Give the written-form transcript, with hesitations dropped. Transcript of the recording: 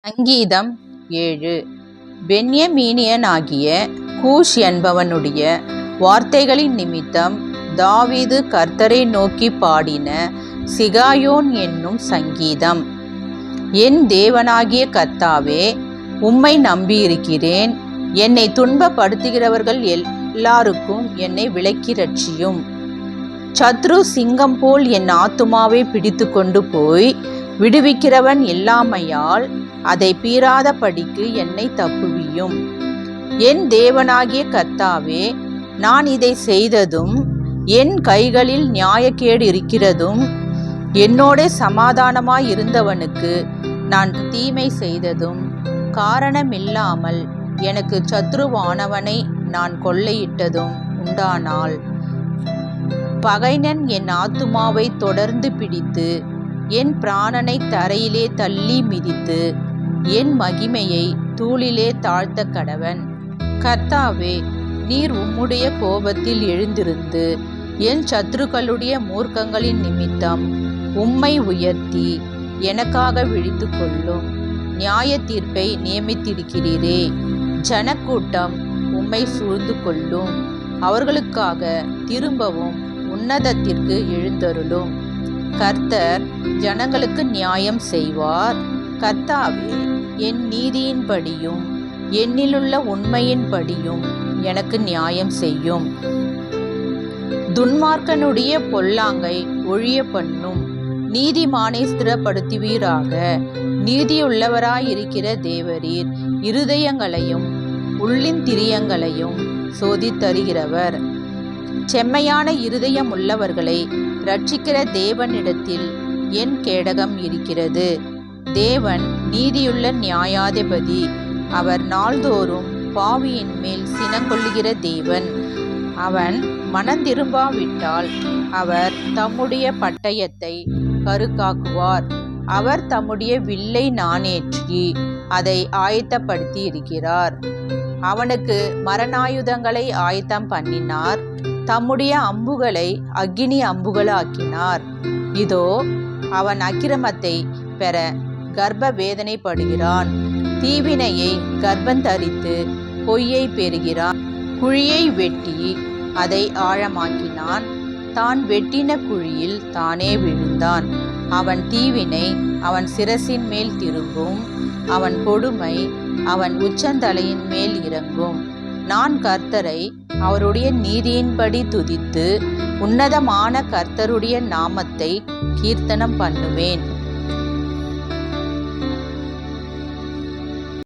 சங்கீதம் 7. பென்யமீனியனாகிய கூஷ் என்பவனுடைய வார்த்தைகளின் நிமித்தம் தாவீது கர்த்தரை நோக்கி பாடின சிகாயோன் என்னும் சங்கீதம். என் தேவனாகிய கர்த்தாவே, உம்மை நம்பியிருக்கிறேன். என்னை துன்பப்படுத்துகிறவர்கள் எல்லாருக்கும் என்னை விலக்கி ரட்சியும். சத்ரு சிங்கம் போல் என் ஆத்துமாவை பிடித்து கொண்டு போய் விடுவிக்கிறவன் இல்லாமையால் அதை பீறாதபடிக்கு என்னை தப்புவியும். என் தேவனாகிய கர்த்தாவே, நான் இதை செய்ததும் என் கைகளில் நியாயக்கேடு இருக்கிறதும் என்னோட சமாதானமாய் இருந்தவனுக்கு நான் தீமை செய்ததும் காரணமில்லாமல் எனக்கு சத்ருவானவனை நான் கொள்ளையிட்டதும் உண்டானால், பகைஞன் என் ஆத்துமாவை தொடர்ந்து பிடித்து என் பிராணனை தரையிலே தள்ளி மிதித்து என் மகிமையை தூளிலே தாழ்த்த கடவன். கர்த்தாவே, நீர் உம்முடைய கோபத்தில் எழுந்திருந்து என் சத்துருக்களுடைய மூர்க்கங்களின் நிமித்தம் உம்மை உயர்த்தி எனக்காக விழித்து கொள்ளும். நியாய தீர்ப்பை நியமித்திருக்கிறீரே. ஜனக்கூட்டம் உம்மை சூழ்ந்து கொள்ளும். அவர்களுக்காக திரும்பவும் உன்னதத்திற்கு எழுந்தருளும். கர்த்தர் ஜனங்களுக்கு நியாயம் செய்வார். கர்த்தாவே, என் நீதியின்படியும் என்னிலுள்ள உண்மையின்படியும் எனக்கு நியாயம் செய்யும். துன்மார்க்கனுடைய பொல்லாங்கை ஒழிய பண்ணும். நீதிமானை ஸ்திரப்படுத்துவீராக. நீதியுள்ளவராயிருக்கிற தேவரீர் இருதயங்களையும் உள்ளின் திரியங்களையும் சோதித்தருகிறவர். செம்மையான இருதயம் உள்ளவர்களை ரட்சிக்கிற தேவனிடத்தில் என் கேடகம் இருக்கிறது. தேவன் நீதியுள்ள நியாயாதிபதி. அவர் நாள்தோறும் பாவியின் மேல் சினங்கொள்ளுகிற தேவன். அவன் மனந்திரும்பாவிட்டால் அவர் தம்முடைய பட்டயத்தை கருக்காக்குவார். அவர் தம்முடைய வில்லை நாணேற்றி அதை ஆயத்தப்படுத்தி இருக்கிறார். அவனுக்கு மரணாயுதங்களை ஆயத்தம் பண்ணினார். தம்முடைய அம்புகளை அக்கினி அம்புகளாக்கினார். இதோ, அவன் அக்கிரமத்தை பெற கர்ப்ப வேதனைப்படுகிறான். தீவினையை கர்ப்பந்தரித்து பொய்யை பெறுகிறான். குழியை வெட்டி அதை ஆழமாக்கினான். தான் வெட்டின குழியில் தானே விழுந்தான். அவன் தீவினை அவன் சிரசின் மேல் திரும்பும். அவன் கொடுமை அவன் உச்சந்தலையின் மேல் இறங்கும். நான் கர்த்தரை அவருடைய நீதியின்படி துதித்து உன்னதமான கர்த்தருடைய நாமத்தை கீர்த்தனம் பண்ணுவேன்.